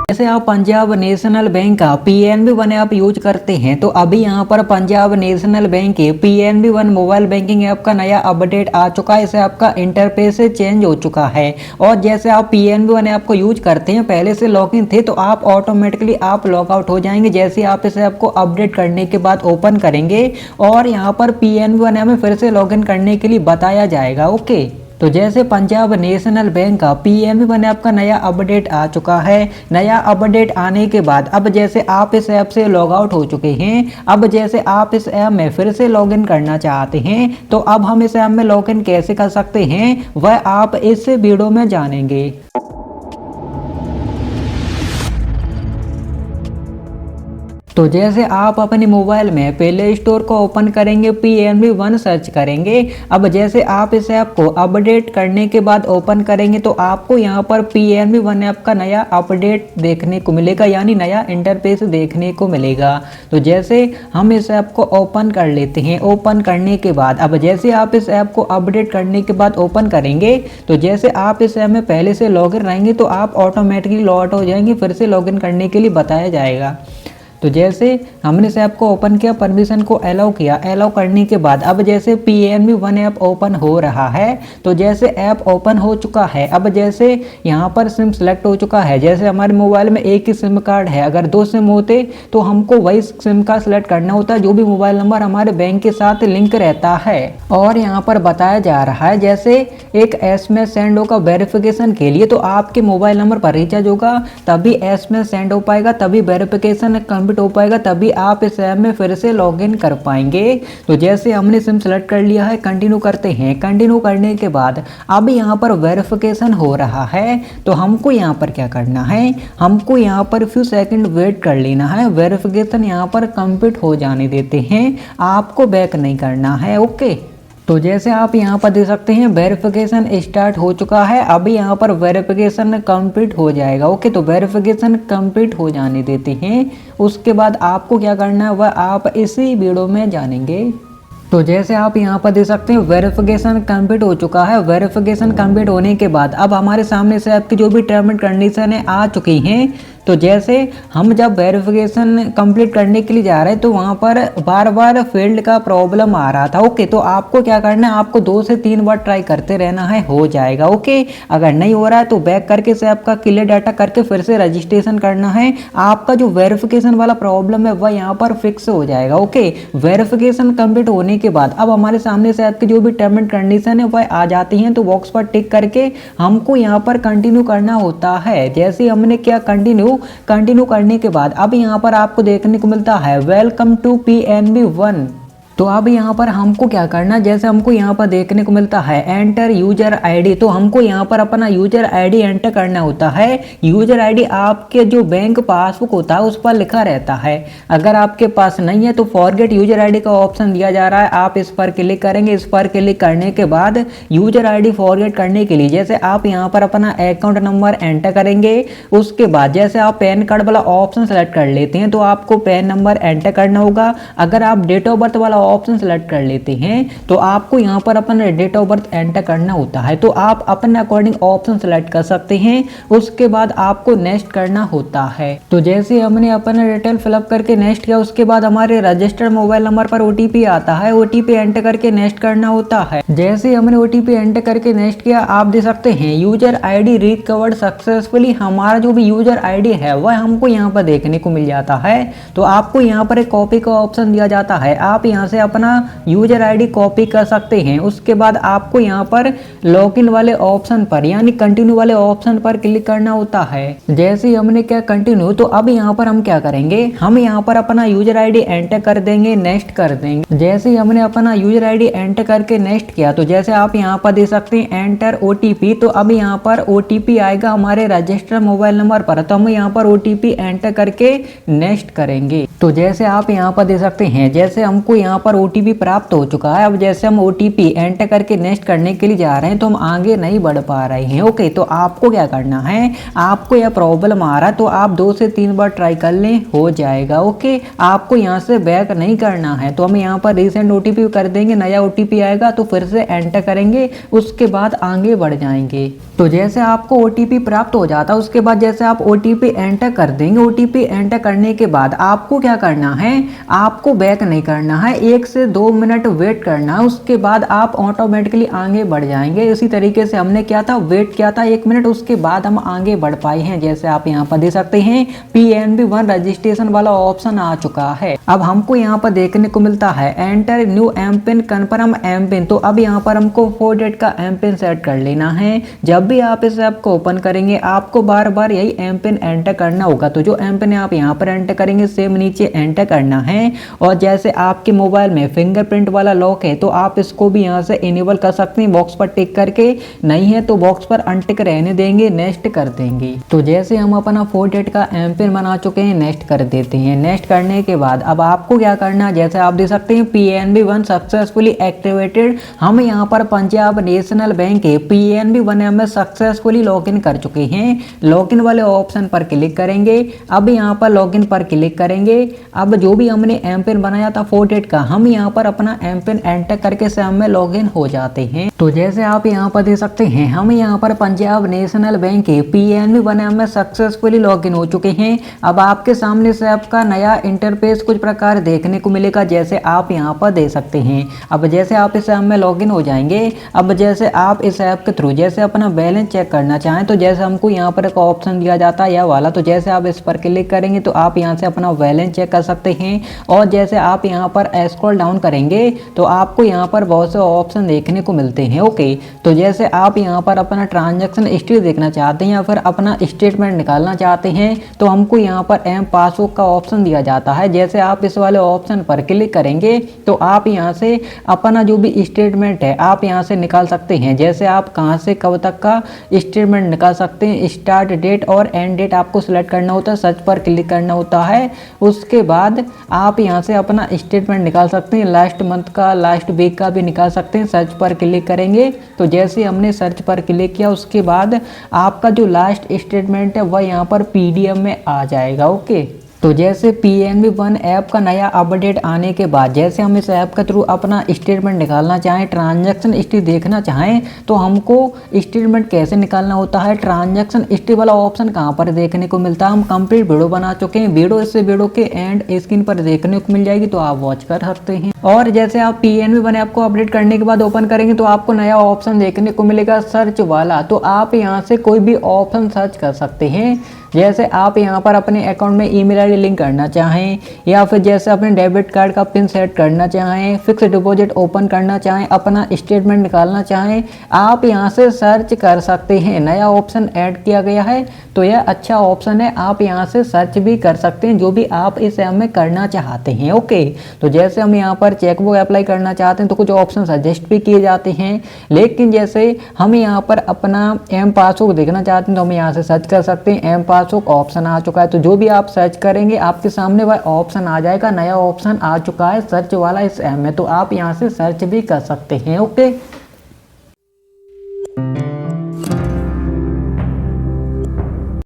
जैसे आप Punjab national bank का पीएनबी वन ऐप यूज करते हैं तो अभी यहाँ पर पंजाब नेशनल बैंक के PNB one mobile banking app का नया अपडेट आ चुका है। इसे आपका इंटरफेस चेंज हो चुका है और जैसे आप पीएनबी वन ऐप को यूज करते हैं, पहले से लॉगिन थे तो आप ऑटोमेटिकली आप लॉग आउट हो जाएंगे जैसे आप इस ऐप को अपडेट करने के बाद ओपन करेंगे और यहाँ पर पीएनबी वन ऐप में फिर से लॉगिन करने के लिए बताया जाएगा। ओके, तो जैसे पंजाब नेशनल बैंक का पीएनबी वन ऐप का नया अपडेट आ चुका है। नया अपडेट आने के बाद अब जैसे आप इस ऐप से लॉग आउट हो चुके हैं, अब जैसे आप इस ऐप में फिर से लॉगिन करना चाहते हैं तो अब हम इस ऐप में लॉगिन कैसे कर सकते हैं वह आप इस वीडियो में जानेंगे। तो जैसे आप अपने मोबाइल में प्ले स्टोर को ओपन करेंगे, पीएनबी वन सर्च करेंगे। अब जैसे आप इस ऐप को अपडेट करने के बाद ओपन करेंगे तो आपको यहाँ पर पीएनबी वन ऐप का नया अपडेट देखने को मिलेगा, यानी नया इंटरफेस देखने को मिलेगा। तो जैसे हम इस ऐप को ओपन कर लेते हैं, ओपन करने के बाद अब जैसे आप इस ऐप को अपडेट करने के बाद ओपन करेंगे तो जैसे आप इस ऐप में पहले से लॉगिन रहेंगे तो आप ऑटोमेटिकली लॉग आउट हो जाएंगे, फिर से लॉगिन करने के लिए बताया जाएगा। तो जैसे हमने इस ऐप को ओपन किया, परमिशन को अलाउ किया, अलाउ करने के बाद अब जैसे पीएनबी वन ऐप ओपन हो रहा है तो जैसे ऐप ओपन हो चुका है, अब जैसे यहाँ पर सिम सेलेक्ट हो चुका है। जैसे हमारे मोबाइल में एक ही सिम कार्ड है, अगर 2 सिम होते तो हमको वही सिम कार्ड सेलेक्ट करना होता है जो भी मोबाइल नंबर हमारे बैंक के साथ लिंक रहता है। और यहाँ पर बताया जा रहा है जैसे एक एसएमएस सेंड होगा वेरिफिकेशन के लिए, तो आपके मोबाइल नंबर पर रिचार्ज होगा तभी एसएमएस सेंड हो पाएगा, तभी वेरिफिकेशन हो पाएगा, तभी आप इस ऐप में फिर से लॉगिन कर पाएंगे। तो जैसे हमने सिम सेलेक्ट कर लिया है, कंटिन्यू करते हैं। कंटिन्यू करने के बाद अब यहाँ पर वेरिफिकेशन हो रहा है तो हमको यहाँ पर क्या करना है, हमको यहाँ पर फ्यू सेकंड वेट कर लेना है। वेरिफिकेशन यहाँ पर कंप्लीट हो जाने देते हैं, आपको बैक नहीं करना है। ओके, तो जैसे आप यहाँ पर देख सकते हैं वेरिफिकेशन स्टार्ट हो चुका है, अभी यहाँ पर वेरिफिकेशन कंप्लीट हो जाएगा। ओके, तो वेरिफिकेशन कंप्लीट हो जाने देते हैं, उसके बाद आपको क्या करना है वह आप इसी वीडियो में जानेंगे। तो जैसे आप यहाँ पर देख सकते हैं वेरिफिकेशन कंप्लीट हो चुका है। वेरिफिकेशन कंप्लीट होने के बाद अब हमारे सामने से आपकी जो भी टर्म एंड कंडीशन है आ चुकी हैं। तो जैसे हम जब वेरिफिकेशन कंप्लीट करने के लिए जा रहे हैं तो वहाँ पर बार बार फील्ड का प्रॉब्लम आ रहा था। ओके, तो आपको क्या करना है, आपको 2 से 3 बार ट्राई करते रहना है, हो जाएगा। ओके, अगर नहीं हो रहा है तो बैक करके से आपका क्लियर डाटा करके फिर से रजिस्ट्रेशन करना है। आपका जो वेरिफिकेशन वाला प्रॉब्लम है वह यहाँ पर फिक्स हो जाएगा। ओके, वेरिफिकेशन कंप्लीट होने के बाद अब हमारे सामने से आपकी जो भी टर्म एंड कंडीशन है वह आ जाती हैं, तो बॉक्स पर टिक करके हमको यहाँ पर कंटिन्यू करना होता है। जैसे हमने क्या कंटिन्यू करने के बाद अब यहाँ पर आपको देखने को मिलता है वेलकम टू पीएनबी वन। तो अब यहाँ पर हमको क्या करना, जैसे हमको यहाँ पर देखने को मिलता है एंटर यूजर आईडी, तो हमको यहाँ पर अपना यूजर आईडी एंटर करना होता है। यूजर आईडी आपके जो बैंक पासबुक होता है उस पर लिखा रहता है। अगर आपके पास नहीं है तो फॉरगेट यूजर आईडी का ऑप्शन दिया जा रहा है, आप इस पर क्लिक करेंगे। इस पर क्लिक करने के बाद यूजर आईडी फॉरगेट करने के लिए जैसे आप यहाँ पर अपना अकाउंट नंबर एंटर करेंगे, उसके बाद जैसे आप पैन कार्ड वाला ऑप्शन सेलेक्ट कर लेते हैं तो आपको पैन नंबर एंटर करना होगा। अगर आप डेट ऑफ बर्थ वाला ऑप्शन सेलेक्ट कर लेते हैं तो आपको यहाँ पर अपना डेट ऑफ बर्थ एंटर करना होता है, तो आप अपने अकॉर्डिंग ऑप्शन सेलेक्ट कर सकते हैं। उसके बाद आपको नेक्स्ट करना होता है। तो जैसे हमने अपना डिटेल फिलअप करके नेक्स्ट किया, उसके बाद हमारे रजिस्टर्ड मोबाइल नंबर पर ओटीपी आता है, ओटीपी एंटर करके नेक्स्ट करना होता है। जैसे हमने ओटीपी एंटर करके नेक्स्ट किया, आप देख सकते हैं यूजर आईडी रिकवर्ड सक्सेसफुली। हमारा जो भी यूजर आईडी है वह हमको यहाँ पर देखने को मिल जाता है। तो आपको यहाँ पर एक कॉपी का ऑप्शन दिया जाता है, आप यहाँ से अपना यूजर आईडी कॉपी कर सकते हैं। उसके बाद आपको यहाँ पर लॉगिन वाले ऑप्शन पर यानी कंटिन्यू वाले ऑप्शन पर क्लिक करना होता है। जैसे ही हमने क्या कंटिन्यू, तो अब यहाँ पर हम क्या करेंगे, हम यहाँ पर अपना यूजर आईडी एंटर कर देंगे, नेक्स्ट कर देंगे। जैसे ही हमने अपना यूजर आईडी एंटर करके नेक्स्ट किया तो जैसे आप यहाँ पर देख सकते हैं एंटर ओटीपी, तो अब यहाँ पर ओटीपी आएगा हमारे रजिस्टर्ड मोबाइल नंबर पर, तो हम यहाँ पर ओटीपी एंटर करके नेक्स्ट करेंगे। तो जैसे आप यहाँ पर देख सकते हैं जैसे हमको यहाँ पर पर OTP प्राप्त हो चुका है। अब जैसे हम OTP एंटर करके नेक्स्ट करने के लिए जा रहे हैं तो हम आगे नहीं बढ़ पा रहे हैं। ओके, तो आपको क्या करना है, आपको यह प्रॉब्लम आ रहा है तो आप 2 से 3 बार ट्राई कर लें, हो जाएगा। ओके, आपको यहाँ से बैक नहीं करना है। तो हम यहाँ पर रीसेंट OTP कर देंगे, नया OTP आएगा तो फिर से एंटर करेंगे, उसके बाद आगे बढ़ जाएंगे। तो जैसे आपको OTP प्राप्त हो जाता है उसके बाद जैसे आप OTP एंटर कर देंगे, OTP एंटर करने के बाद आपको क्या करना है, आपको बैक नहीं करना है, 1 से 2 मिनट वेट करना है, उसके बाद आप ऑटोमेटिकली आगे बढ़ जाएंगे। इसी तरीके से हमने क्या था, वेट किया था 1 मिनट, उसके बाद हम आगे बढ़ पाए हैं। जैसे आप यहाँ पर देख सकते हैं PNB 1 रजिस्ट्रेशन वाला ऑप्शन आ चुका है। अब हमको यहाँ पर देखने को मिलता है enter new M PIN, confirm M PIN. तो अब यहाँ पर हमको 4 डिजिट का एम पिन सेट कर लेना है। जब भी आप इस ऐप को ओपन करेंगे आपको बार बार यही एम पिन एंटर करना होगा। तो जो एम पिन आप यहाँ पर एंटर करेंगे सेम नीचे एंटर करना है। और जैसे आपके मोबाइल में फिंगरप्रिंट वाला लॉक है तो आप इसको भी यहाँ से इनेबल कर सकते हैं, बॉक्स पर टिक करके। नहीं है तो बॉक्स पर अनटिक रहने देंगे, नेक्स्ट कर देंगे। तो जैसे हम अपना 4 डिजिट का एम पिन बना चुके हैं, नेक्स्ट कर देते हैं। नेक्स्ट करने के बाद अब आपको क्या करना है, जैसे आप देख सकते हैं PNB 1 सक्सेसफुली एक्टिवेटेड। हम यहाँ पर पंजाब नेशनल बैंक के PNB 1 में सक्सेसफुली लॉगिन कर चुके हैं। लॉगिन वाले ऑप्शन पर क्लिक करेंगे। अब यहाँ पर लॉगिन पर क्लिक करेंगे। अब जो भी हमने एम पिन बनाया था 4 डिजिट का, हम यहाँ पर अपना एम पिन एंटर करके सेम में लॉगिन हो जाते हैं। तो जैसे आप यहाँ पर देख सकते हैं हम यहाँ पर पंजाब नेशनल बैंक के PNB 1 में सक्सेसफुली लॉगिन हो चुके हैं। अब आपके सामने से आपका नया इंटरफेस कुछ प्रकार देखने को मिलेगा, जैसे आप यहाँ पर देख सकते हैं। अब जैसे आप इस ऐप में लॉगिन हो जाएंगे, अब जैसे आप इस ऐप के थ्रू जैसे अपना बैलेंस चेक करना चाहें तो जैसे हमको यहाँ पर एक ऑप्शन दिया जाता है यह वाला, तो जैसे आप इस पर क्लिक करेंगे तो आप यहाँ से अपना बैलेंस चेक कर सकते हैं। और जैसे आप यहाँ पर स्क्रॉल डाउन करेंगे तो आपको यहाँ पर बहुत से ऑप्शन देखने को मिलते हैं। ओके, तो जैसे आप यहाँ पर अपना ट्रांजैक्शन हिस्ट्री देखना चाहते हैं या फिर अपना स्टेटमेंट निकालना चाहते हैं तो हमको यहाँ पर एम पासबुक का ऑप्शन दिया जाता है। जैसे आप इस वाले ऑप्शन पर क्लिक करेंगे तो आप यहाँ से अपना जो भी स्टेटमेंट है आप यहाँ से निकाल सकते हैं। जैसे आप कहाँ से कब तक का स्टेटमेंट निकाल सकते हैं, स्टार्ट डेट और एंड डेट आपको सिलेक्ट करना होता है, सर्च पर क्लिक करना होता है। उसके बाद आप यहाँ से अपना स्टेटमेंट निकाल सकते हैं, लास्ट मंथ का, लास्ट वीक का भी निकाल सकते हैं। सर्च पर क्लिक करेंगे तो जैसे हमने सर्च पर क्लिक किया उसके बाद आपका जो लास्ट स्टेटमेंट है वह यहाँ पर PDF में आ जाएगा। ओके, तो जैसे PNB 1 ऐप का नया अपडेट आने के बाद जैसे हम इस ऐप के थ्रू अपना स्टेटमेंट निकालना चाहें, ट्रांजैक्शन हिस्ट्री देखना चाहें तो हमको स्टेटमेंट कैसे निकालना होता है, ट्रांजैक्शन हिस्ट्री वाला ऑप्शन कहां पर देखने को मिलता है। हम कंप्लीट वीडियो बना चुके हैं, वीडियो इससे वीडियो के एंड स्क्रीन पर देखने को मिल जाएगी, तो आप वॉच कर सकते हैं। और जैसे आप PNB 1 ऐप को अपडेट करने के बाद ओपन करेंगे तो आपको नया ऑप्शन देखने को मिलेगा सर्च वाला। तो आप यहाँ से कोई भी ऑप्शन सर्च कर सकते हैं। जैसे आप यहाँ पर अपने अकाउंट में ईमेल आईडी लिंक करना चाहें या फिर जैसे अपने डेबिट कार्ड का पिन सेट करना चाहें, फिक्स डिपॉजिट ओपन करना चाहें, अपना स्टेटमेंट निकालना चाहें, आप यहाँ से सर्च कर सकते हैं। नया ऑप्शन ऐड किया गया है तो यह अच्छा ऑप्शन है, आप यहाँ से सर्च भी कर सकते हैं जो भी आप इस ऐप में करना चाहते हैं। ओके, तो जैसे हम यहाँ पर चेकबुक अप्लाई करना चाहते हैं तो कुछ ऑप्शन सजेस्ट भी किए जाते हैं, लेकिन जैसे हम यहाँ पर अपना एम पासबुक देखना चाहते हैं तो हम यहाँ से सर्च कर सकते हैं। एम पासबुक ऑप्शन आ चुका है, तो जो भी आप सर्च करेंगे आपके सामने वह ऑप्शन आ जाएगा। नया ऑप्शन आ चुका है सर्च वाला इस ऐप में, तो आप यहाँ से सर्च भी कर सकते हैं। ओके।